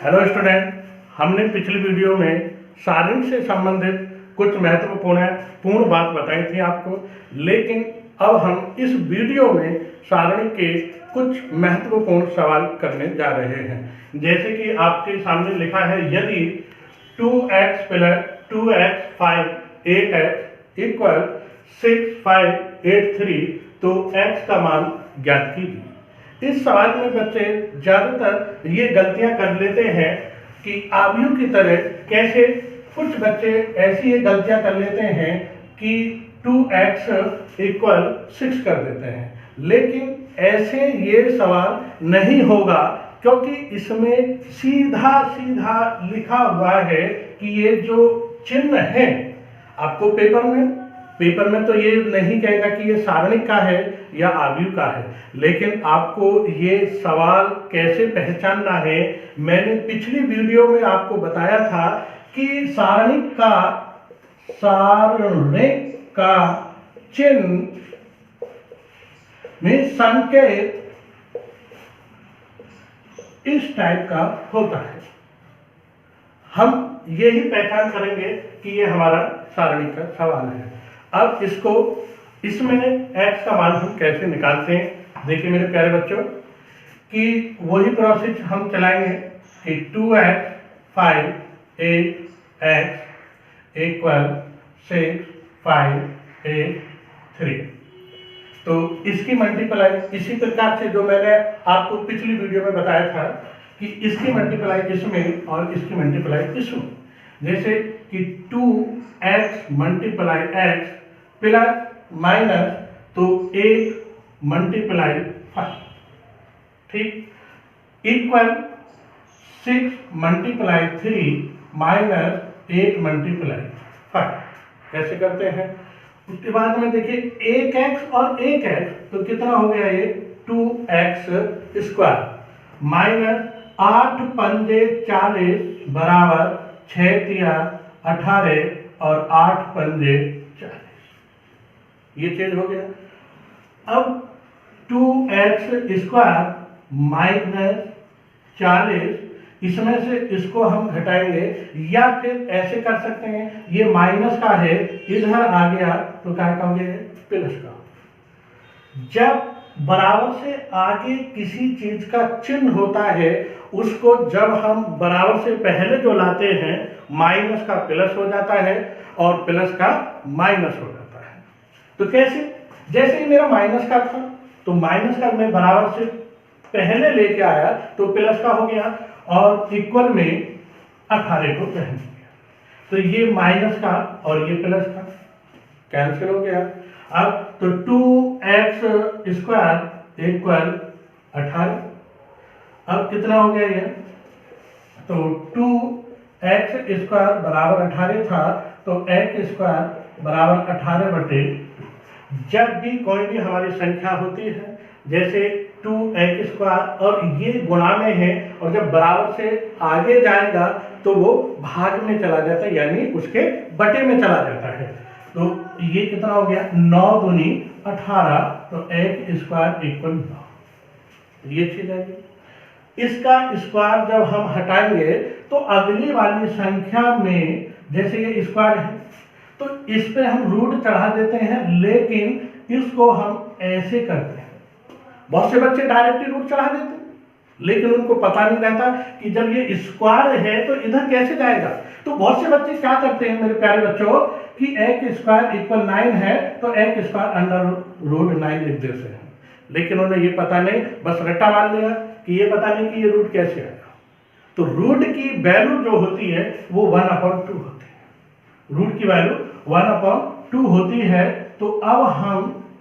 Hello student, हमने पिछली video में सारणी से संबंधित कुछ महत्वपूर्ण बात बताई थी आपको, लेकिन अब हम इस वीडियो में सारणी के कुछ महत्वपूर्ण सवाल करने जा रहे हैं। जैसे कि आपके सामने लिखा है, यदि 2x + 2x 5 8x इक्वल 6 5 8 3 तो x का मान ज्ञात कीजिए। इस सवाल में बच्चे ज़्यादातर ये गलतियां कर लेते हैं कि आव्यूह की तरह कैसे, कुछ बच्चे ऐसी ये गलतियां कर लेते हैं कि 2x = 6 कर देते हैं, लेकिन ऐसे ये सवाल नहीं होगा, क्योंकि इसमें सीधा सीधा लिखा हुआ है कि ये जो चिन्ह है आपको पेपर में तो ये नहीं कहेगा कि ये सारणी का है या आव्यूह का है, लेकिन आपको ये सवाल कैसे पहचानना है, मैंने पिछली वीडियो में आपको बताया था कि सारणी का चिन्ह में संकेत इस टाइप का होता है। हम यही पहचान करेंगे कि ये हमारा सारणी का सवाल है। अब इसमें x का मान हम कैसे निकालते हैं, देखिए मेरे प्यारे बच्चों कि वही प्रोसेस हम चलाएंगे कि 2x 5 8x इक्वल 6 5 8 3, तो इसकी मल्टीप्लाई इसी प्रकार से जो मैंने आपको पिछली वीडियो में बताया था कि इसकी मल्टीप्लाई इसमें और इसकी मल्टीप्लाई इसमें, जैसे कि 2x × x प्लस माइनस तो 8 × 5, ठीक, इक्वल 6 × 3 माइनस 8 × 5। ऐसे करते हैं। उसके बाद में देखिए 1x और 1x तो कितना हो गया, ये 2x² माइनस 8 पंजे 40 बराबर 6 तिया 18 और 8 पंजे 40, ये चेंज हो गया। अब 2x² माइनस 40, इसमें से इसको हम घटाएंगे, या फिर ऐसे कर सकते हैं, ये माइनस का है इधर आ गया तो क्या का हो गया, प्लस का। जब बराबर से आगे किसी चीज का चिन्ह होता है, उसको जब हम बराबर से पहले जो लाते हैं, माइनस का प्लस हो जाता है और प्लस का माइनस हो जाता है। तो कैसे, जैसे ही मेरा माइनस का था तो माइनस का मैं बराबर से पहले लेके आया तो प्लस का हो गया और इक्वल में 18 को पहन दिया, तो ये माइनस का और ये प्लस का कैंसिल हो गया। अब तो 2x² इक्वल 18, अब कितना हो गया ये, तो 2x² बराबर 18 था तो x² बराबर 18/, जब भी कोई भी हमारी संख्या होती है, जैसे 2x² और ये गुणा में है और जब बराबर से आगे जाएगा तो वो भाग में चला जाता है, यानी उसके बटे में चला जाता है। तो ये कितना हो गया, 9 दूनी 18, तो x² इक्वल 9, ये चीज है। इसका स्क्वायर जब हम हटाएंगे तो अगली वाली संख्या में, जैसे ये स्क्वायर है तो इस पे हम रूट चढ़ा देते हैं, लेकिन इसको हम ऐसे करते हैं। बहुत से बच्चे डायरेक्टली रूट चढ़ा देते हैं, लेकिन उनको पता नहीं रहता कि जब ये स्क्वायर है तो इधर कैसे जाएगा। तो बहुत से बच्चे क्या करते हैं मेरे प्यारे बच्चों कि x² इक्वल 9 है तो x² √9 लिख देते हैं, लेकिन उन्हें ये पता नहीं, बस रट्टा मान लिया कि ये पता नहीं कि ये रूट कैसे आएगा। तो रूट की वैल्यू जो होती है वो 1/2 होती है, रूट की वैल्यू 1/2 होती है। तो अब हम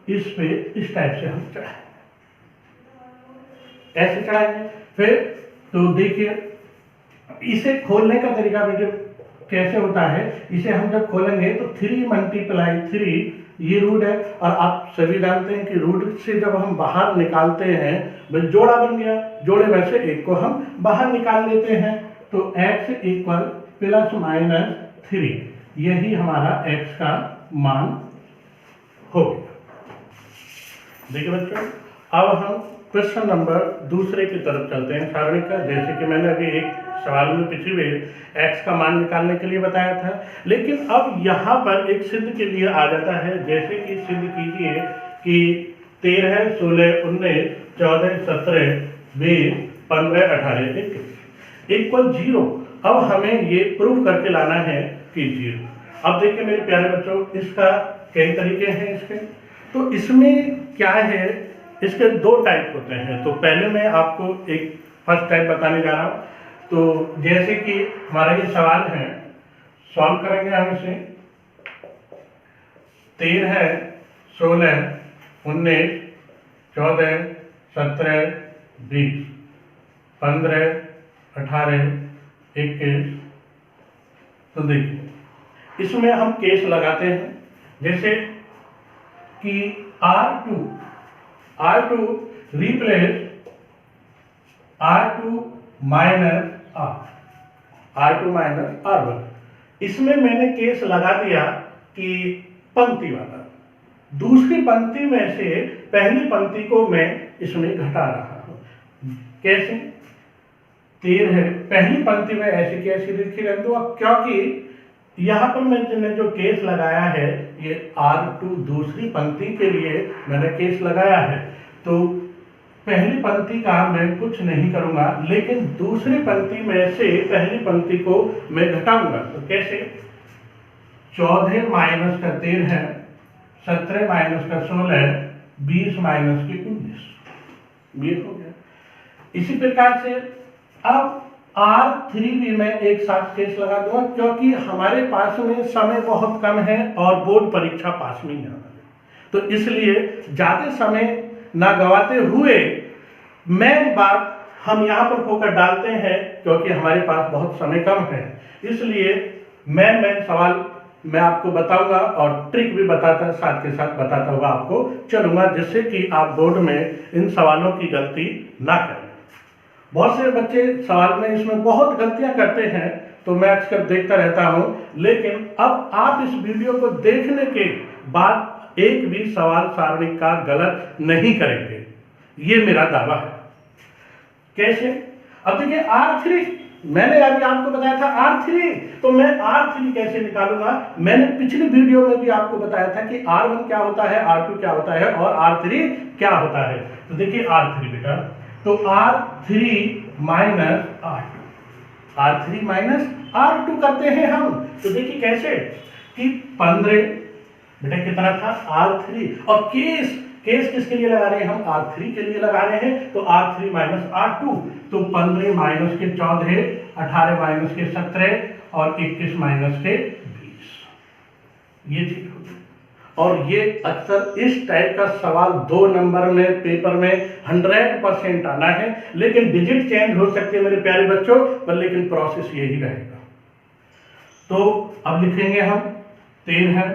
इस पे इस टाइप से हम चढ़ाएंगे, ऐसे चढ़ाएंगे। फिर तो देखिए इसे खोलने का तरीका बेटे कैसे होता है, इसे हम जब खोलेंगे तो 3 × 3 ये रूट है, और आप सभी जानते हैं कि रूट से जब हम बाहर निकालते हैं, बस जोड़ा बन गया, जोड़े में से एक को हम बाहर निकाल लेते हैं, तो x इक्वल ±3, यही हमारा x का मान हो गया। देखिए बच्चों, अब हम क्वेश्चन नंबर दूसरे की तरफ चलते हैं सारणी का। जैसे कि मैंने अभी एक सवाल में पिछली बार x का मान निकालने के लिए बताया था, लेकिन अब यहाँ पर एक सिद्ध के लिए आ जाता है। जैसे कि सिद्ध कीजिए कि 13, 16, 19, 14, 17, 20, 15, 18, 21 इक्वल 0। अब हमें ये प्रूव करके लाना है कि 0। अब देखिए मेरे प्यारे बच्चों, इसका कई तरीके हैं इसके। तो इसमें क्या है, इसके दो टाइप होते हैं। तो पहले मैं आपको एक फर्स्ट टाइप बताने जा रहा हूँ। तो जैसे कि हमारा ये सवाल है, सॉल्व करेंगे हम इसे। 13, 16, 19, 14, 17, 20, 15, 18, 21। तो देखिए इसमें हम केस लगाते हैं, जैसे कि R2 replace R2 minus R1। इसमें मैंने केस लगा दिया कि पंक्ति वाला, दूसरी पंक्ति में से पहली पंक्ति को मैं इसमें घटा रहा हूं। कैसे? 13 पहली पंक्ति में ऐसी कैसी लिखी रख दो, क्योंकि यहाँ पर मैंने जो केस लगाया है ये R2 दूसरी पंक्ति के लिए मैंने केस लगाया है। तो पहली पंक्ति का मैं कुछ नहीं करूंगा, लेकिन दूसरी पंक्ति में से पहली पंक्ति को मैं घटाऊंगा। तो कैसे? 14 माइनस का 13, 17 माइनस का 16, 20 माइनस के 19, ये हो गया। इसी प्रकार से अब R3 भी मैं एक साथ केस लगा दूंगा, क्योंकि हमारे पास में समय बहुत कम है और बोर्ड परीक्षा पास में ही आना है। तो इसलिए ज्यादा समय ना गवाते हुए मेन बात हम यहाँ पर फोकस डालते हैं, क्योंकि हमारे पास बहुत समय कम है। इसलिए मैं सवाल मैं आपको बताऊंगा और ट्रिक भी बताता साथ के साथ बताता हुआ आपको चलूंगा, जिससे कि आप बोर्ड में इन सवालों की गलती ना करें। बहुत से बच्चे सवाल में इसमें बहुत गलतियां करते हैं, तो मैं अक्सर देखता रहता हूं, लेकिन अब आप इस वीडियो को देखने के बाद एक भी सवाल सारणी का गलत नहीं करेंगे, ये मेरा दावा है। कैसे? अब देखिए R3 मैंने अभी आपको बताया था R3, तो मैं R3 कैसे निकालूंगा? मैंने पिछली वीडियो में भी आपको बताया था कि R1 क्या होता है, R2 क्या होता है और R3 क्या होता है। तो देखिए R3 बेटा, तो R3 माइनस R2 करते हैं हम। तो देखिए कैसे कि 15 बेटा कितना था R3, और केस किसके लिए लगा रहे हैं हम? R3 के लिए लगा रहे हैं। तो R3 माइनस R2, तो 15 माइनस के 14, 18 माइनस के 17 और 21 माइनस के 20, ये चीज होगी। और ये अक्सर इस टाइप का सवाल 2 नंबर में पेपर में 100% आना है, लेकिन डिजिट चेंज हो सकते हैं मेरे प्यारे बच्चों, पर लेकिन प्रोसेस यही रहेगा। तो अब लिखेंगे हम 13,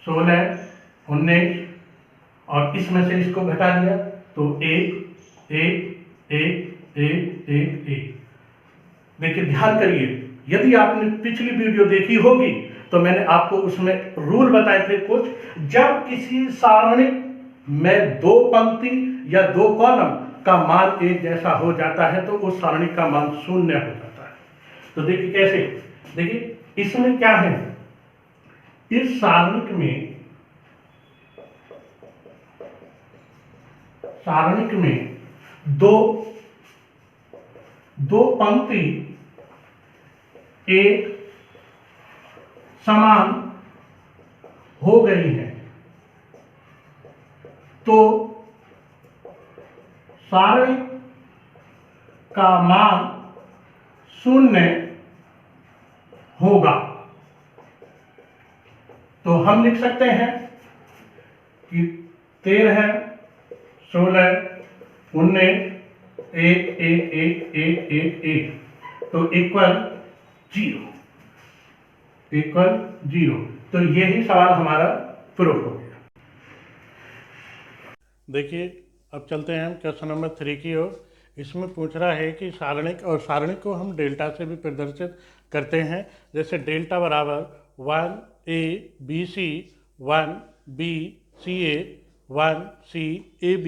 16, 19 और इसमें से इसको घटा दिया, तो 1 1 1 1 1 1। देखिए ध्यान करिए, यदि आपने पिछली वीडियो देखी होगी तो मैंने आपको उसमें रूल बताए थे कुछ। जब किसी सारणी में 2 पंक्ति या 2 कॉलम का मान एक जैसा हो जाता है तो उस सारणी का मान 0 हो जाता है। तो देखिए कैसे, देखिए इसमें क्या है, इस सारणिक में दो पंक्ति एक समान हो गई है, तो सारणी का मान 0 होगा। तो हम लिख सकते हैं कि 13, 16, 19, 1 1 1 1 1 1, तो इक्वल 0। तो यही सवाल हमारा प्रूफ हो गया। देखिए अब चलते हैं हम क्वेश्चन नंबर 3 की ओर। इसमें पूछ रहा है कि सारणिक, और सारणिक को हम डेल्टा से भी प्रदर्शित करते हैं। जैसे डेल्टा बराबर 1 A B C 1 B C A 1 C A B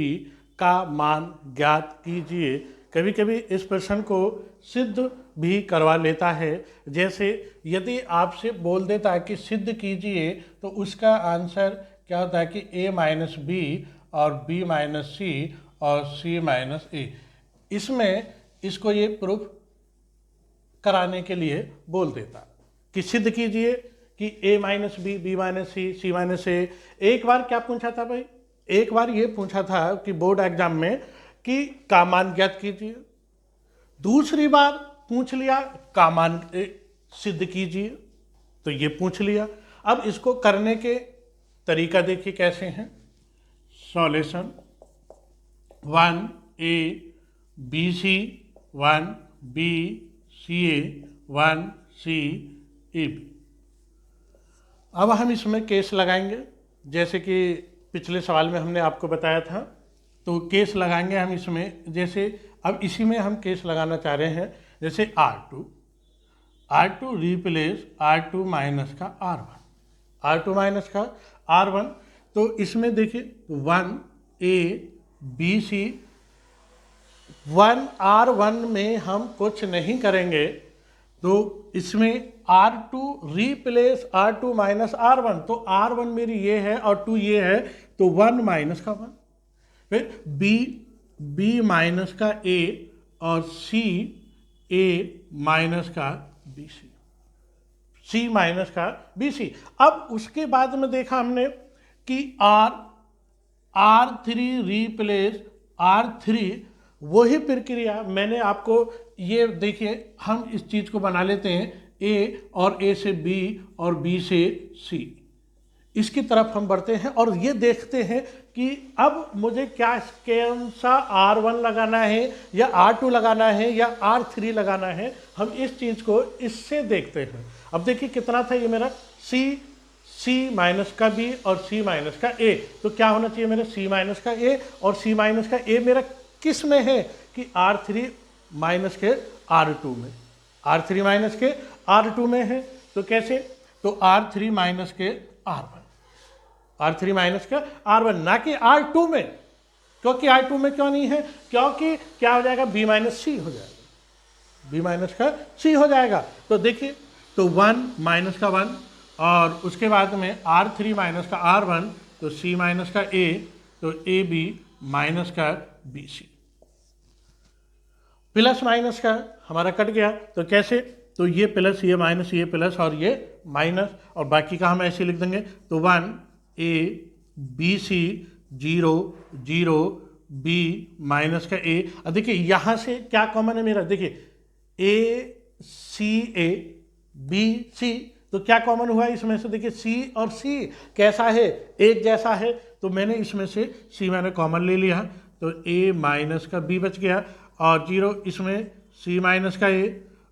का मान ज्ञात कीजिए। कभी कभी इस प्रश्न को सिद्ध भी करवा लेता है। जैसे यदि आपसे बोल देता है कि सिद्ध कीजिए, तो उसका आंसर क्या होता है कि a माइनस बी और b माइनस सी और c माइनस ए। इसमें इसको ये प्रूफ कराने के लिए बोल देता कि सिद्ध कीजिए कि a minus b, b minus c, c minus a. एक बार क्या पूछा था भाई, एक बार ये पूछा था कि बोर्ड एग्जाम में कि का मान ज्ञात कीजिए। दूसरी बार पूछ लिया का मान सिद्ध कीजिए, तो ये पूछ लिया। अब इसको करने के तरीका देखिए कैसे हैं। Solution 1a B C 1b C A 1c A B. अब हम इसमें केस लगाएंगे, जैसे कि पिछले सवाल में हमने आपको बताया था। तो केस लगाएंगे हम इसमें, जैसे अब इसी में हम केस लगाना चाह रहे हैं। जैसे R2 रिप्लेस R2 माइनस का R1, R2 माइनस का R1। तो इसमें देखिए 1a बी सी 1R1 में हम कुछ नहीं करेंगे, तो इसमें R2 replace R2 minus R1। तो R1 मेरी ये है और 2 ये है, तो 1 माइनस का 1। फिर B माइनस का A और C A माइनस का BC, C माइनस का BC। अब उसके बाद में देखा हमने कि R3 रिप्लेस R3, वही प्रक्रिया मैंने आपको, ये देखिए हम इस चीज़ को बना लेते हैं A और A से B और B से C, इसकी तरफ हम बढ़ते हैं और ये देखते हैं कि अब मुझे क्या कौन सा R1 लगाना है या R2 लगाना है या R3 लगाना है। हम इस चीज़ को इससे देखते हैं। अब देखिए कितना था ये मेरा C माइनस का B और C माइनस का A। तो क्या होना चाहिए मेरे C माइनस का A और C माइनस का A मेरा किस में है कि R3 माइनस के R2 में, R3 माइनस के R2 में है। तो कैसे, तो R3 माइनस के R1, R3 माइनस का R1, ना कि R2 में। क्योंकि R2 में क्यों नहीं है, क्योंकि क्या हो जाएगा B माइनस C हो जाएगा, B माइनस का C हो जाएगा। तो देखिए, तो 1 माइनस का 1 और उसके बाद में R3 माइनस का R1, तो C माइनस का A, तो AB माइनस का BC। प्लस माइनस का हमारा कट गया, तो कैसे, तो ये प्लस ये माइनस, ये प्लस और ये माइनस, और बाकी का हम ऐसे लिख देंगे। तो 1a BC 0 0 B माइनस का A। अब देखिए यहाँ से क्या कॉमन है मेरा, देखिए A B C, तो क्या कॉमन हुआ इसमें से, देखिए C और C कैसा है, एक जैसा है। तो मैंने इसमें से C मैंने कॉमन ले लिया, तो A माइनस का B बच गया और 0 इसमें C माइनस का A,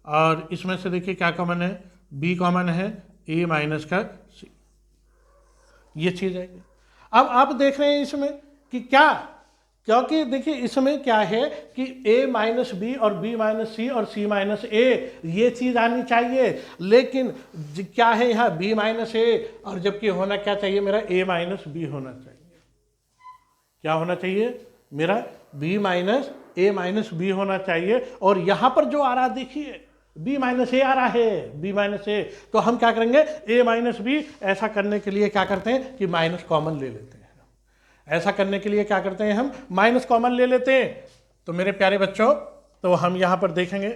और इसमें से देखिए क्या कॉमन है, B कॉमन है, A माइनस का C, ये चीज़ आएगी। अब आप देख रहे हैं इसमें कि क्या, क्योंकि देखिए इसमें क्या है कि A माइनस B और B माइनस C और C माइनस A, ये चीज़ आनी चाहिए। लेकिन क्या है यहाँ B माइनस A, और जबकि होना क्या चाहिए मेरा A माइनस B होना चाहिए। क्या होना चाहिए मेरा B minus A minus B होना चाहिए। और यहाँ पर जो आ रहा देखिए B माइनस A आ रहा है, B माइनस A। तो हम क्या करेंगे, A माइनस B, ऐसा करने के लिए क्या करते हैं कि माइनस कॉमन ले लेते हैं। ऐसा करने के लिए क्या करते हैं, हम माइनस कॉमन ले लेते हैं। तो मेरे प्यारे बच्चों, तो हम यहाँ पर देखेंगे,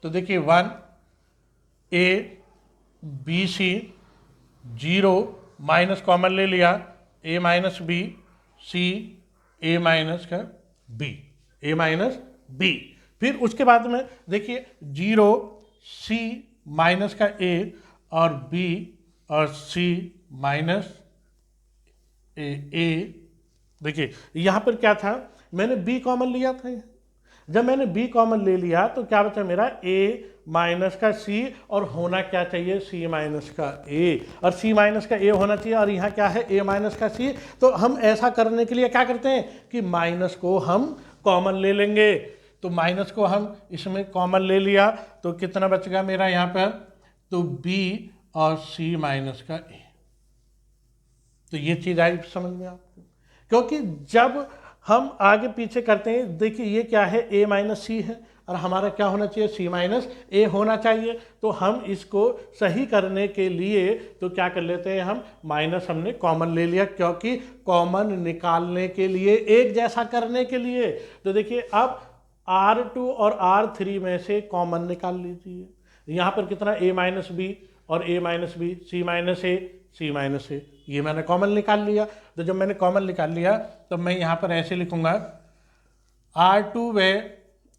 तो देखिए 1a BC 0 माइनस कॉमन ले लिया, A minus B C A minus का B, A माइनस B। फिर उसके बाद में देखिए 0 C माइनस का A और B और C माइनस A। देखिए यहाँ पर क्या था, मैंने B कॉमन लिया था। जब मैंने B कॉमन ले लिया तो क्या बचा मेरा A माइनस का C, और होना क्या चाहिए C माइनस का A, और C माइनस का A होना चाहिए, और यहाँ क्या है A माइनस का C। तो हम ऐसा करने के लिए क्या करते हैं कि माइनस को हम कॉमन ले लेंगे। तो माइनस को हम इसमें कॉमन ले लिया, तो कितना बच गया मेरा यहाँ पर, तो B और C माइनस का A। तो ये चीज़ आई समझ में आपको, क्योंकि जब हम आगे पीछे करते हैं, देखिए ये क्या है A माइनस C है, और हमारा क्या होना चाहिए, सी माइनस ए होना चाहिए। तो हम इसको सही करने के लिए तो क्या कर लेते हैं, हम माइनस हमने कॉमन ले लिया, क्योंकि कॉमन निकालने के लिए, एक जैसा करने के लिए। तो देखिए अब R2 और R3 में से कॉमन निकाल लीजिए। यहाँ पर कितना, a माइनस बी और a minus b, c minus a, c minus a, ये मैंने कॉमन निकाल लिया। तो जब मैंने कॉमन निकाल लिया तो मैं यहाँ पर ऐसे लिखूँगा, R2 व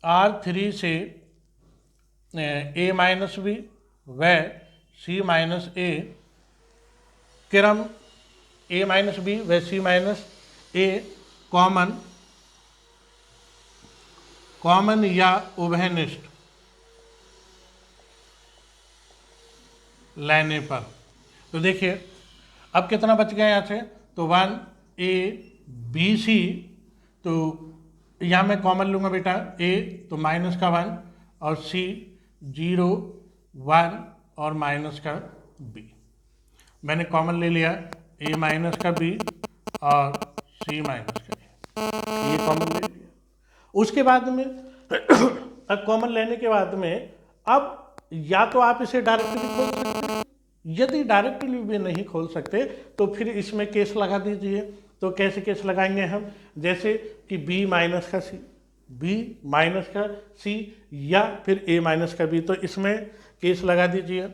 R3 से a माइनस बी व सी माइनस ए, क्रम a माइनस बी व सी माइनस ए कॉमन या उभयनिष्ठ लेने पर। तो देखिए अब कितना बच गया यहाँ से, तो 1a b c, तो यहाँ मैं कॉमन लूँगा बेटा a, तो माइनस का 1 और c 0 1 और माइनस का b, मैंने कॉमन ले लिया a माइनस का b और c माइनस का a, ये कॉमन ले लिया। उसके बाद में अब कॉमन लेने के बाद में अब या तो आप इसे डायरेक्टली खोल सकते हैं, यदि डायरेक्टली भी नहीं खोल सकते तो फिर इसमें केस लगा दीजिए। तो कैसे केस लगाएंगे हम, जैसे कि b माइनस का c, b माइनस का c या फिर a माइनस का b, तो इसमें केस लगा दीजिए।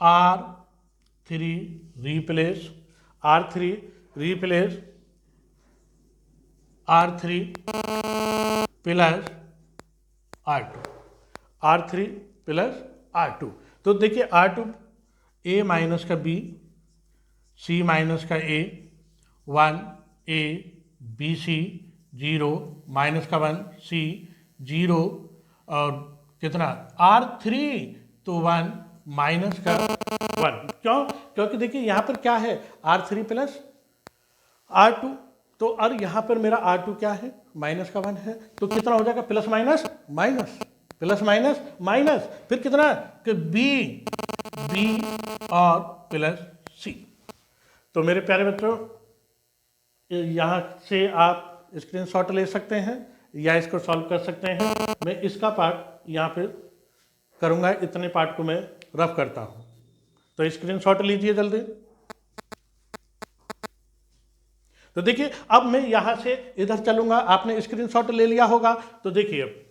R3 replace R3 replace R3 plus R2, R3 plus R2। तो देखिए R2 a माइनस का b, c माइनस का a, 1 a b c 0 minus का 1 c 0 और कितना R3, तो 1 माइनस का 1। क्यों, क्योंकि देखिए यहाँ पर क्या है, R3 प्लस R2, तो और यहाँ पर मेरा R2 क्या है, माइनस का 1 है, तो कितना हो जाएगा, plus minus minus, plus minus minus, फिर कितना कि b और प्लस c। तो मेरे प्यारे बच्चों यहाँ से आप स्क्रीनशॉट ले सकते हैं या इसको सॉल्व कर सकते हैं। मैं इसका पार्ट यहाँ पे करूँगा, इतने पार्ट को मैं रफ करता हूँ, तो स्क्रीनशॉट लीजिए जल्दी। तो देखिए अब मैं यहां से इधर चलूंगा, आपने स्क्रीनशॉट ले लिया होगा। तो देखिए अब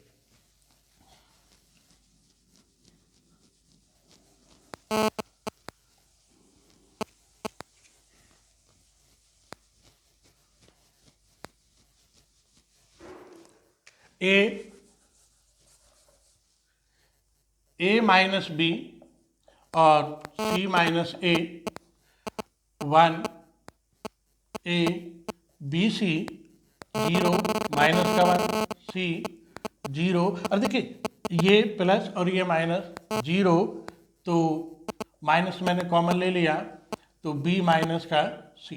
a माइनस बी और c minus A, 1 a b c 0 minus का 1 c 0, और देखिए ये प्लस और ये माइनस 0, तो माइनस मैंने कॉमन ले लिया, तो b माइनस का c,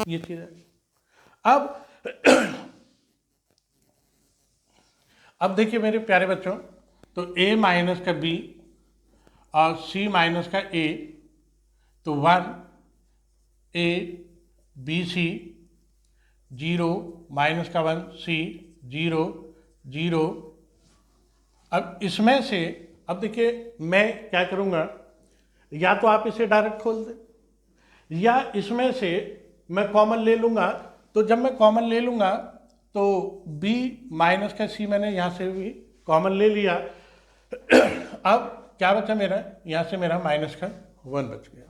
ये चीज है। अब देखिए मेरे प्यारे बच्चों, तो a माइनस का b और c माइनस का a, तो 1 a बी सी 0 माइनस का 1 c 0 0। अब इसमें से अब देखिए मैं क्या करूँगा, या तो आप इसे डायरेक्ट खोल दें या इसमें से मैं कॉमन ले लूँगा। तो जब मैं कॉमन ले लूँगा तो b माइनस का c मैंने यहाँ से भी कॉमन ले लिया। अब क्या बचा मेरा, यहाँ से मेरा माइनस का 1 बच गया।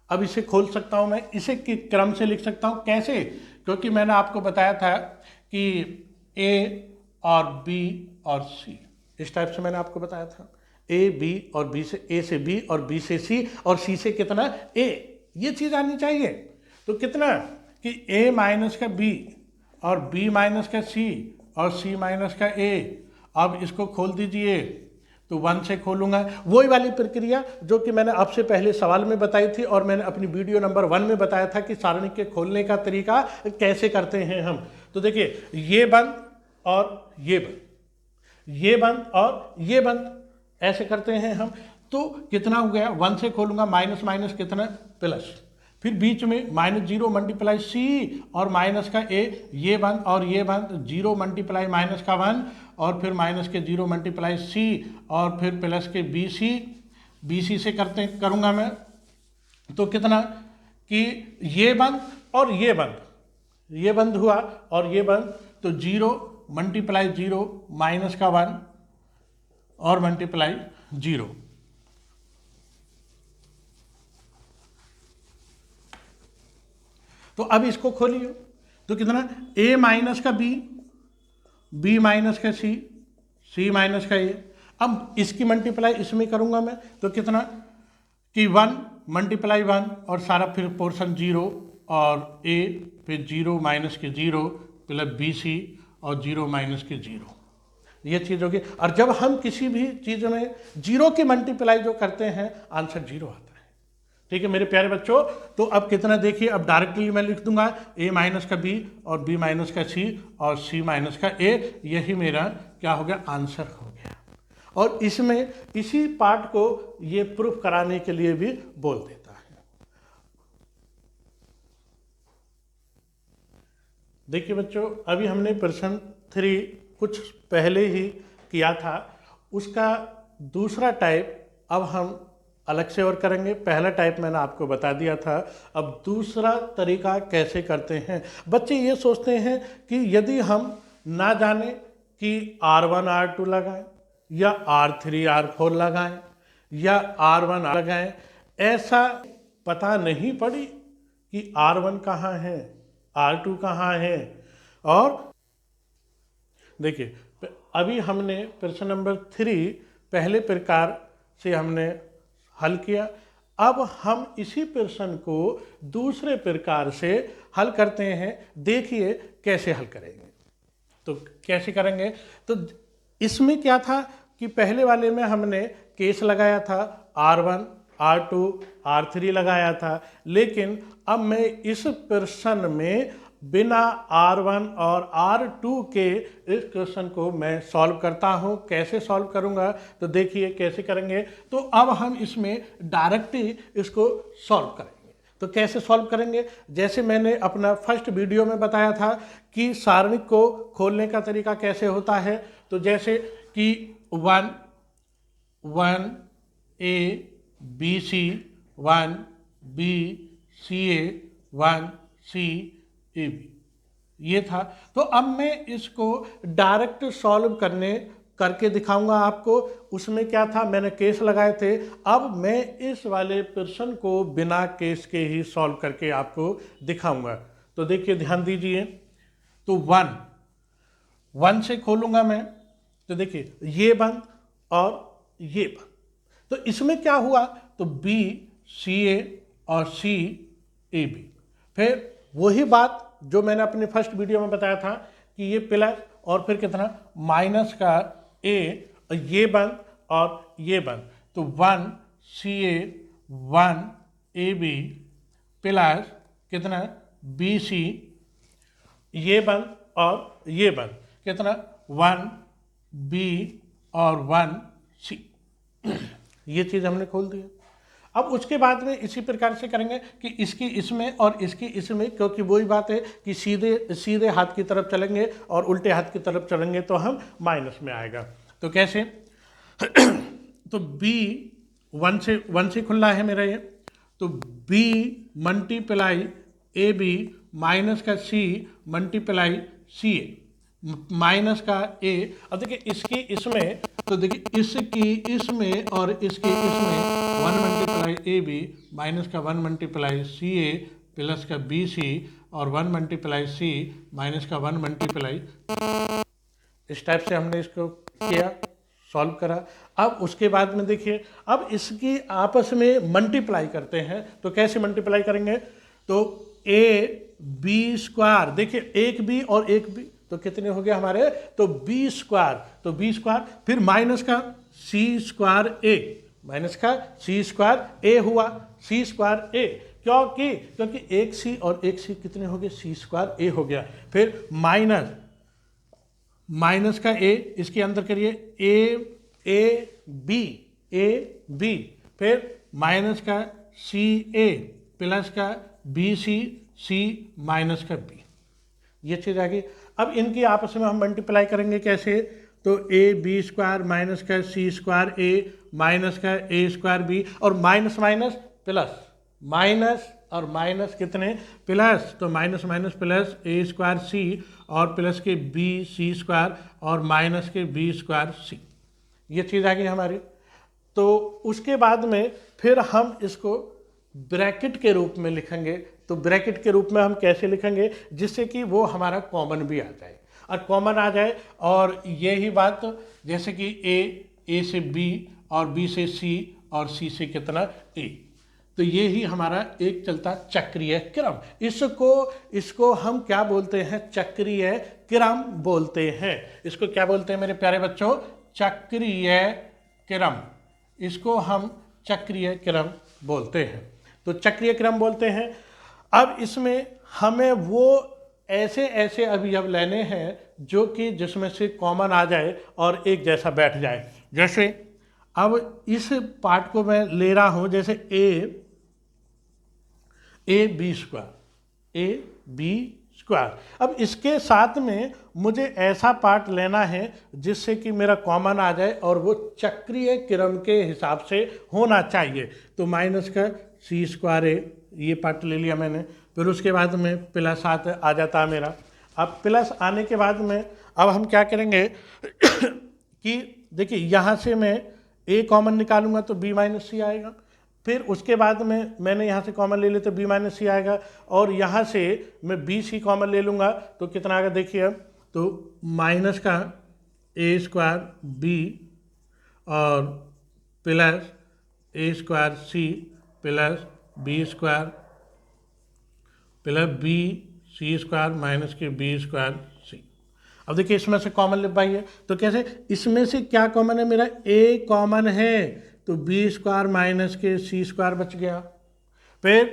अब इसे खोल सकता हूँ मैं, इसे किस क्रम से लिख सकता हूँ, कैसे, क्योंकि मैंने आपको बताया था कि a और b और c, इस टाइप से मैंने आपको बताया था, a b और b से, a से b और b से c और c से कितना a, ये चीज़ आनी चाहिए। तो कितना कि a माइनस का b और b माइनस का c और c माइनस का a। अब इसको खोल दीजिए, तो 1 से खोलूंगा, वही वाली प्रक्रिया जो कि मैंने आपसे पहले सवाल में बताई थी और मैंने अपनी वीडियो नंबर 1 में बताया था कि सारणी के खोलने का तरीका कैसे करते हैं हम। तो देखिए ये बंद और ये बंद, ये बंद और ये बंद, ऐसे करते हैं हम। तो कितना हो गया, 1 से खोलूंगा, माइनस माइनस कितना प्लस, फिर बीच में -0 मल्टीप्लाई सी और माइनस का ए, ये बंद और ये बंद, 0 मल्टीप्लाई माइनस का 1 और फिर माइनस के 0 मल्टीप्लाई सी और फिर प्लस के बी सी से करूँगा मैं, तो कितना कि ये बंद और ये बंद हुआ और ये बंद, तो 0 मल्टीप्लाई 0 माइनस का 1 और मल्टीप्लाई 0। तो अब इसको खोलिए, तो कितना a माइनस का b माइनस का c माइनस का a। अब इसकी मल्टीप्लाई इसमें करूंगा मैं, तो कितना कि 1 मल्टीप्लाई 1 और सारा फिर पोर्शन 0 और a, फिर 0 माइनस के 0 प्लस bc और 0 माइनस के 0, ये चीज़ होगी। और जब हम किसी भी चीज़ में 0 की मल्टीप्लाई जो करते हैं आंसर 0 आता है। ठीक है मेरे प्यारे बच्चों, तो अब कितना देखिए, अब डायरेक्टली मैं लिख दूंगा a माइनस का b और b माइनस का c और c माइनस का a, यही मेरा क्या हो गया, आंसर हो गया। और इसमें इसी पार्ट को ये प्रूफ कराने के लिए भी बोल देता है। देखिए बच्चों, अभी हमने प्रश्न 3 कुछ पहले ही किया था, उसका दूसरा टाइप अब हम अलग से और करेंगे। पहला टाइप मैंने आपको बता दिया था, अब दूसरा तरीका कैसे करते हैं। बच्चे ये सोचते हैं कि यदि हम ना जाने कि R1 R2 लगाएं या R3 R4 लगाएं या R1 लगाएं, ऐसा पता नहीं पड़ी कि R1 कहाँ है, R2 कहाँ है। और देखिए अभी हमने प्रश्न नंबर 3 पहले प्रकार से हमने हल किया, अब हम इसी प्रश्न को दूसरे प्रकार से हल करते हैं। देखिए कैसे हल करेंगे। तो कैसे करेंगे, तो इसमें क्या था कि पहले वाले में हमने केस लगाया था R1 R2 R3 लगाया था, लेकिन अब मैं इस प्रश्न में बिना R1 और R2 के इस क्वेश्चन को मैं सॉल्व करता हूं। कैसे सॉल्व करूंगा, तो देखिए कैसे करेंगे। तो अब हम इसमें डायरेक्टली इसको सॉल्व करेंगे। तो कैसे सॉल्व करेंगे, जैसे मैंने अपना फर्स्ट वीडियो में बताया था कि सारणिक को खोलने का तरीका कैसे होता है। तो जैसे कि 1 1 A B C 1 B C A 1 C A B, ये था। तो अब मैं इसको डायरेक्ट सॉल्व करके दिखाऊंगा आपको। उसमें क्या था, मैंने केस लगाए थे, अब मैं इस वाले प्रश्न को बिना केस के ही सॉल्व करके आपको दिखाऊंगा। तो देखिए ध्यान दीजिए, तो 1 से खोलूंगा मैं, तो देखिए ये बंद और ये बंद, तो इसमें क्या हुआ, तो B C A और C A B। फिर वही बात जो मैंने अपने फर्स्ट वीडियो में बताया था कि ये प्लस और फिर कितना माइनस का A, ये बंद और ये बंद, तो 1 C A 1 A B plus कितना B C, ये बंद और ये बंद, कितना 1 B और 1 C। ये चीज़ हमने खोल दी। अब उसके बाद में इसी प्रकार से करेंगे कि इसकी इसमें और इसकी इसमें, क्योंकि वही बात है कि सीधे हाथ की तरफ चलेंगे और उल्टे हाथ की तरफ चलेंगे तो हम माइनस में आएगा। तो कैसे तो B 1 से खुला है मेरा ये, तो B मल्टीप्लाई AB माइनस का C मल्टीप्लाई CA माइनस का A। अब देखिए इसकी इसमें, तो देखिए इसकी इसमें और इसकी इसमें 1 मल्टीप्लाई AB माइनस का 1 मल्टीप्लाई CA प्लस का BC और 1 मल्टीप्लाई C माइनस का 1 मल्टीप्लाई, इस टाइप से हमने इसको किया, सॉल्व करा। अब उसके बाद में देखिए, अब इसकी आपस में मल्टीप्लाई करते हैं। तो कैसे मल्टीप्लाई करेंगे, तो AB², देखिए एक B और एक B, तो कितने हो गए हमारे, तो B², तो B², फिर माइनस का C²A, माइनस का C²A हुआ, C²A, क्योंकि एक C और एक C कितने हो गए, C²A हो गया। फिर माइनस का A, इसके अंदर करिए A B, फिर माइनस का CA प्लस का बी सी माइनस का बी, ये चीज़ आ गई। अब इनकी आपस में हम मल्टीप्लाई करेंगे कैसे, तो ए बी स्क्वायर माइनस का सी स्क्वायर ए माइनस का ए स्क्वायर बी, और माइनस माइनस प्लस, माइनस और माइनस कितने प्लस, तो minus minus plus a square सी और प्लस के बी सी स्क्वायर और माइनस के बी स्क्वायर सी, ये चीज़ आ गई हमारी। तो उसके बाद में फिर हम इसको ब्रैकेट के रूप में लिखेंगे। तो ब्रैकेट के रूप में हम कैसे लिखेंगे, जिससे कि वो हमारा कॉमन भी आ जाए, और कॉमन आ जाए, और यही बात जैसे कि ए से बी और बी से सी और सी से कितना ए, तो ये ही हमारा एक चलता चक्रीय क्रम। इसको हम क्या बोलते हैं, चक्रीय क्रम बोलते हैं। इसको क्या बोलते हैं मेरे प्यारे बच्चों, चक्रीय क्रम, इसको हम चक्रीय क्रम बोलते हैं। तो चक्रीय क्रम बोलते हैं। अब इसमें हमें वो ऐसे ऐसे अवयव लेने हैं जो कि जिसमें से कॉमन आ जाए और एक जैसा बैठ जाए। जैसे अब इस पार्ट को मैं ले रहा हूं, जैसे ए बी स्क्वायर। अब इसके साथ में मुझे ऐसा पार्ट लेना है जिससे कि मेरा कॉमन आ जाए और वो चक्रीय क्रम के हिसाब से होना चाहिए। तो माइनस का सी स्क्वायर ए, ये पार्ट ले लिया मैंने। फिर उसके बाद में प्लस आ जाता है मेरा। अब प्लस आने के बाद में अब हम क्या करेंगे कि देखिए यहाँ से मैं ए कॉमन निकालूंगा तो बी माइनस सी आएगा। फिर उसके बाद में मैंने यहाँ से कॉमन ले लिया तो बी माइनस सी आएगा, और यहाँ से मैं बी सी कॉमन ले लूँगा तो कितना आएगा देखिए। अब तो माइनस का ए स्क्वायर बी और plus a square c plus b square plus b c square minus के बी स्क्वायर सी। अब देखिए इसमें से कॉमन ले पाइए, तो कैसे, इसमें से क्या कॉमन है, मेरा ए कॉमन है, तो बी स्क्वायर माइनस के सी स्क्वायर बच गया। फिर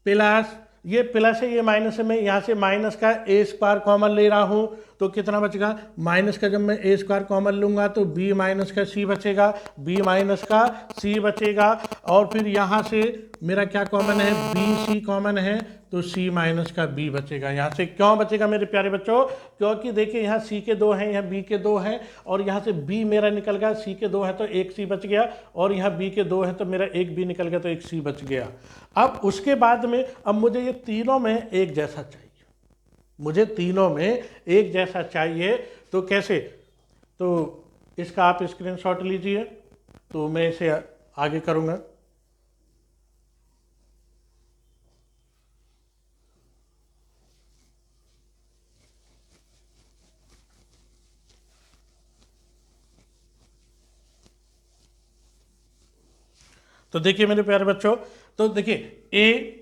प्लस, ये प्लस है ये माइनस है, मैं यहाँ से माइनस का ए स्क्वायर कॉमन ले रहा हूँ तो कितना बचेगा, माइनस का जब मैं ए स्क्वायर कॉमन लूँगा तो बी माइनस का सी बचेगा, बी माइनस का सी बचेगा। और फिर यहाँ से मेरा क्या कॉमन है, बी सी कॉमन है तो सी माइनस का बी बचेगा। यहाँ से क्यों बचेगा मेरे प्यारे बच्चों, क्योंकि देखिए यहाँ सी के 2 हैं, यहाँ बी के 2 हैं, और यहाँ से बी मेरा निकल गया, सी के 2 हैं तो एक सी बच गया, और यहाँ बी के 2 हैं तो मेरा एक बी निकल गया तो एक सी बच गया। अब उसके बाद में अब मुझे ये तीनों में एक जैसा चाहिए, मुझे तीनों में एक जैसा चाहिए। तो कैसे, तो इसका आप स्क्रीनशॉट लीजिए, तो मैं इसे आगे करूँगा। तो देखिए मेरे प्यारे बच्चों, तो देखिए ए,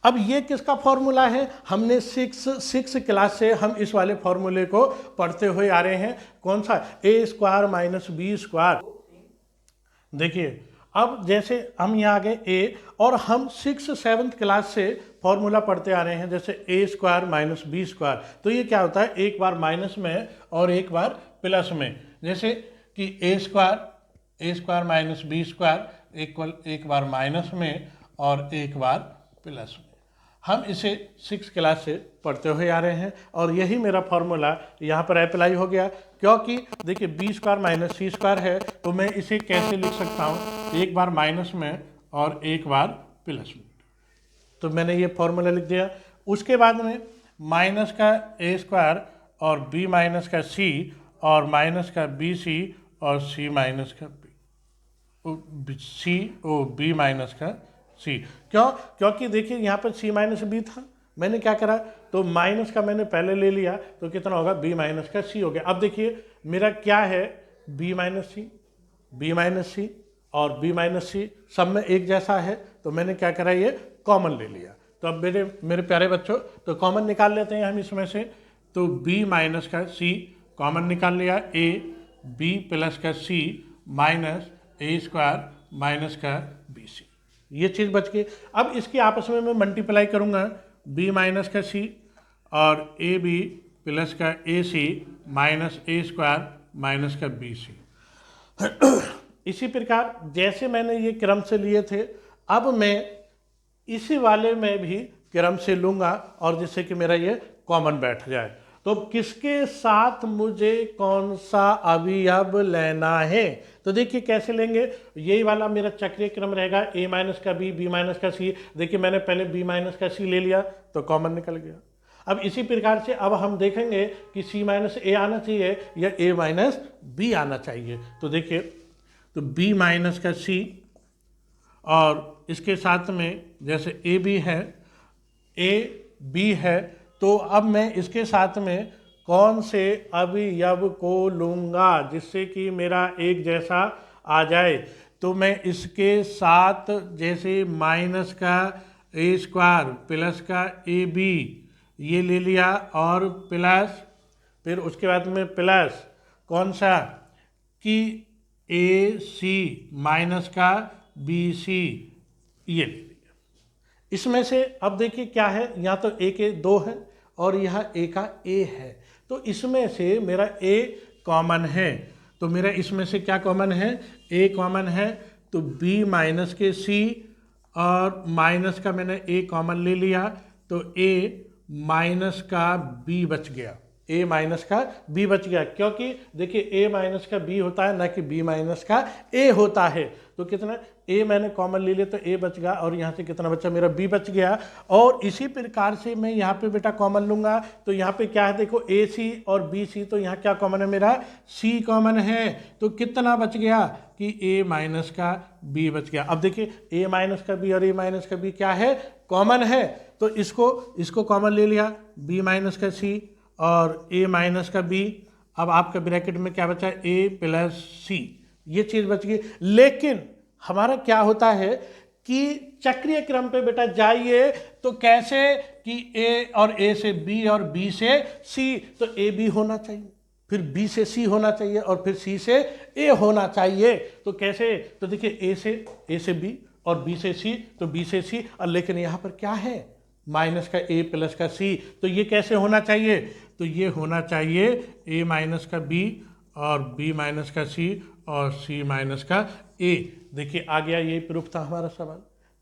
अब ये किसका फॉर्मूला है, हमने सिक्स क्लास से हम इस वाले फॉर्मूले को पढ़ते हुए आ रहे हैं। कौन सा, ए स्क्वायर माइनस बी स्क्वायर। देखिए अब जैसे हम यहाँ आ गए ए, और हम 6th-7th क्लास से फॉर्मूला पढ़ते आ रहे हैं, जैसे ए स्क्वायर माइनस बी स्क्वायर। तो ये क्या होता है, एक बार माइनस में और एक बार प्लस में। जैसे कि a square minus b square equal एक बार माइनस में और एक बार प्लस में। हम इसे 6th क्लास से पढ़ते हुए आ रहे हैं, और यही मेरा फॉर्मूला यहाँ पर अप्लाई हो गया। क्योंकि देखिए बी स्क्वायर माइनस सी स्क्वायर है, तो मैं इसे कैसे लिख सकता हूँ, एक बार माइनस में और एक बार प्लस में। तो मैंने ये फॉर्मूला लिख दिया। उसके बाद में माइनस का ए स्क्वायर और बी माइनस का सी और माइनस का बी सी और सी माइनस का बी माइनस का सी। क्यों, क्योंकि देखिए यहाँ पर सी माइनस बी था, मैंने क्या करा, तो माइनस का मैंने पहले ले लिया तो कितना होगा, बी माइनस का सी हो गया। अब देखिए मेरा क्या है, बी माइनस सी और बी माइनस सी सब में एक जैसा है, तो मैंने क्या करा, ये कॉमन ले लिया। तो अब मेरे प्यारे बच्चों, तो कॉमन निकाल लेते हैं हम इसमें से। तो बी माइनस का सी कॉमन निकाल लिया, ए बी प्लस का सी माइनस ए स्क्वायर माइनस का बी सी, ये चीज़ बच गई। अब इसकी आपस में मैं मल्टीप्लाई करूँगा, बी माइनस का सी और ए बी प्लस का ए सी माइनस ए स्क्वायर माइनस का बी सी। इसी प्रकार जैसे मैंने ये क्रम से लिए थे, अब मैं इसी वाले में भी क्रम से लूँगा और जिससे कि मेरा ये कॉमन बैठ जाए। तो किसके साथ मुझे कौन सा अवयव लेना है, तो देखिए कैसे लेंगे। यही वाला मेरा चक्रीय क्रम रहेगा, a माइनस का b, b माइनस का c। देखिए मैंने पहले b माइनस का c ले लिया तो कॉमन निकल गया। अब इसी प्रकार से अब हम देखेंगे कि c माइनस a आना चाहिए या a माइनस b आना चाहिए। तो देखिए, तो b माइनस का c और इसके साथ में जैसे ए बी है, ए बी है, तो अब मैं इसके साथ में कौन से अवयव को लूँगा जिससे कि मेरा एक जैसा आ जाए। तो मैं इसके साथ जैसे माइनस का ए स्क्वायर प्लस का ए बी ये ले लिया और प्लस फिर उसके बाद में प्लस कौन सा कि ए सी माइनस का बी सी ये ले लिया। इसमें से अब देखिए क्या है, यहाँ तो ए के 2 है और यहाँ ए का ए है, तो इसमें से मेरा ए कॉमन है। तो मेरा इसमें से क्या कॉमन है, ए कॉमन है। तो बी माइनस के सी और माइनस का मैंने ए कॉमन ले लिया, तो ए माइनस का बी बच गया, ए माइनस का बी बच गया। क्योंकि देखिए ए माइनस का बी होता है ना कि बी माइनस का ए होता है। तो कितना, ए मैंने कॉमन ले लिया तो ए बच गया और यहाँ से कितना बचा, मेरा बी बच गया। और इसी प्रकार से मैं यहाँ पे बेटा कॉमन लूँगा, तो यहाँ पे क्या है देखो ए सी और बी सी, तो यहाँ क्या कॉमन है, मेरा सी कॉमन है। तो कितना बच गया कि ए माइनस का बी बच गया। अब देखिए ए माइनस का बी और ए माइनस का बी क्या है, कॉमन है। तो इसको कॉमन ले लिया, बी माइनस का सी और ए माइनस का बी। अब आपका ब्रैकेट में क्या बचा, ए प्लस सी, ये चीज़ बच गई। लेकिन हमारा क्या होता है कि चक्रीय क्रम पे बेटा जाइए तो कैसे कि ए और ए से बी और बी से सी, तो ए बी होना चाहिए, फिर बी से सी होना चाहिए और फिर सी से ए होना चाहिए। तो कैसे, तो देखिए ए से बी और बी से सी, तो बी से सी। और लेकिन यहाँ पर क्या है, माइनस का ए प्लस का सी, तो ये कैसे होना चाहिए, तो ये होना चाहिए ए माइनस का बी और बी माइनस का सी और सी माइनस का ए। देखिए आ गया, ये प्रूफ था हमारा सवाल।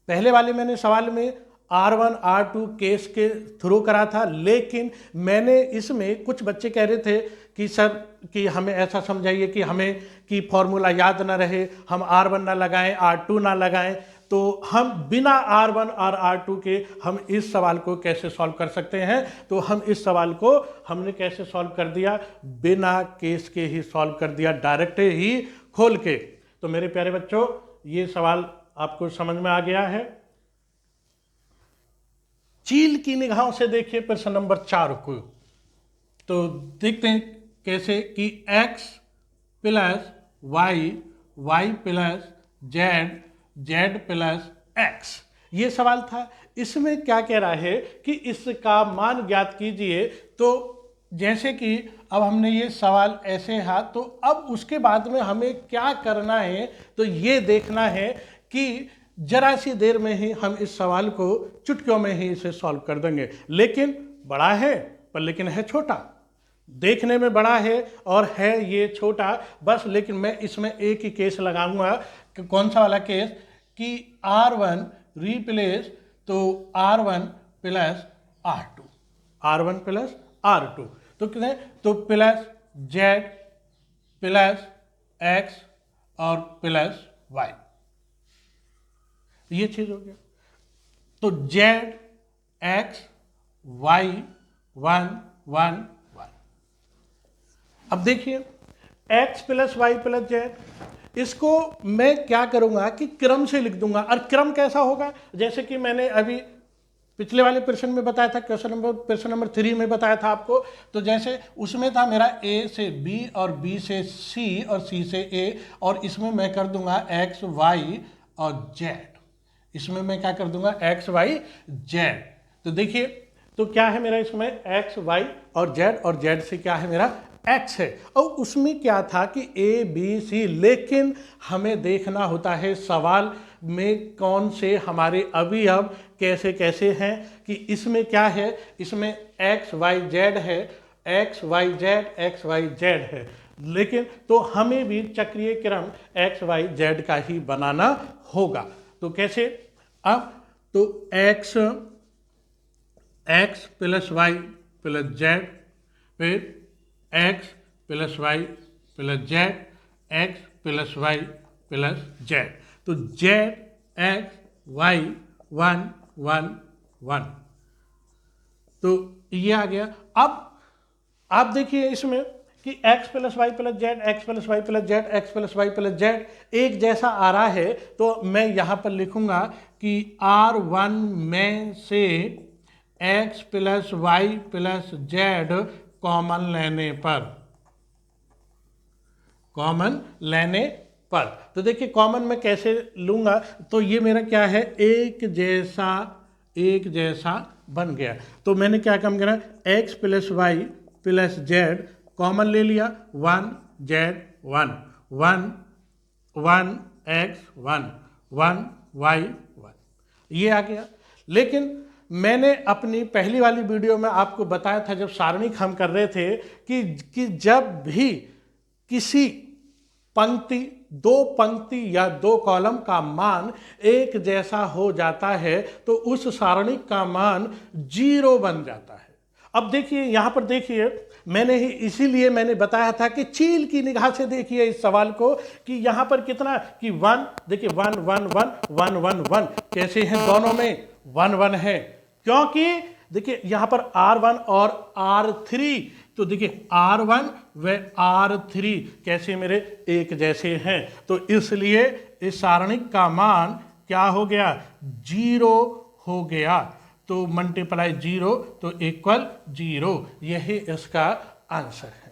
पहले वाले मैंने सवाल में R1 R2 केस के थ्रू करा था, लेकिन मैंने इसमें कुछ बच्चे कह रहे थे कि सर कि हमें ऐसा समझाइए कि हमें कि फॉर्मूला याद ना रहे, हम R1 ना लगाएं R2 ना लगाएं। तो हम बिना R1 और R2 के हम इस सवाल को कैसे सॉल्व कर सकते हैं। तो हम इस सवाल को हमने कैसे सॉल्व कर दिया, बिना केस के ही सॉल्व कर दिया, डायरेक्ट ही खोल के। तो मेरे प्यारे बच्चों, ये सवाल आपको समझ में आ गया है। चील की निगाहों से देखिए प्रश्न नंबर 4 को, तो देखते हैं कैसे कि x plus Y, Y plus Z, Z plus X, ये सवाल था। इसमें क्या कह रहा है कि इसका मान ज्ञात कीजिए। तो जैसे कि अब हमने ये सवाल ऐसे है, तो अब उसके बाद में हमें क्या करना है, तो ये देखना है कि जरा सी देर में ही हम इस सवाल को चुटकियों में ही इसे सॉल्व कर देंगे। लेकिन बड़ा है पर लेकिन है छोटा, देखने में बड़ा है और है ये छोटा बस। लेकिन मैं इसमें एक ही केस लगाऊंगा कि कौन सा वाला केस, कि R1 रिप्लेस, तो R1 plus R2, R1 plus R2, तो कितने, तो प्लस जेड प्लस एक्स और प्लस वाई, ये चीज हो गया। तो जेड एक्स वाई 1 1 1। अब देखिए x plus Y plus Z, इसको मैं क्या करूंगा कि क्रम से लिख दूंगा। और क्रम कैसा होगा, जैसे कि मैंने अभी पिछले वाले प्रश्न में बताया था, प्रश्न नंबर 3 में बताया था आपको। तो जैसे उसमें था मेरा a से b और b से c और c से a, और इसमें मैं कर दूंगा x y और z। इसमें मैं क्या कर दूंगा, x y z। तो देखिए तो क्या है मेरा इसमें x y और z, और z से क्या है मेरा x है। और उसमें क्या था कि a b c, लेकिन हमें देखना होता है सवाल में कौन से हमारे अवयव कैसे कैसे हैं। कि इसमें क्या है, इसमें x y z है, x y z x y z है, लेकिन तो हमें भी चक्रीय क्रम x y z का ही बनाना होगा। तो कैसे, अब तो x plus Y plus Z, फिर x plus Y plus Z, x plus Y plus Z. तो जेड एक्स वाई 1 1 1, तो ये आ गया। अब आप देखिए इसमें कि x plus Y plus Z, X plus Y plus Z, X plus Y plus Z एक जैसा आ रहा है, तो मैं यहां पर लिखूंगा कि R1 में से x plus Y plus Z common लेने पर, तो देखिए कॉमन में कैसे लूंगा, तो ये मेरा क्या है, एक जैसा बन गया। तो मैंने क्या काम करा, x plus Y plus Z common ले लिया, 1 जेड 1 1 1 x 1 1 y 1, ये आ गया। लेकिन मैंने अपनी पहली वाली वीडियो में आपको बताया था, जब सारणिक हम कर रहे थे, कि जब भी किसी पंक्ति, दो पंक्ति या दो कॉलम का मान एक जैसा हो जाता है तो उस सारणिक का मान 0 बन जाता है। अब देखिए यहां पर देखिए, मैंने ही इसीलिए मैंने बताया था कि चील की निगाह से देखिए इस सवाल को, कि यहां पर कितना, कि 1, देखिए 1 1 1 1 1 1 कैसे हैं, दोनों में 1 1 है, क्योंकि देखिए यहां पर R1 और R3, तो देखिए R1 व R3 कैसे मेरे एक जैसे हैं, तो इसलिए इस सारणिक का मान क्या हो गया, 0 हो गया। तो मल्टीप्लाई 0 तो इक्वल 0, यही इसका आंसर है।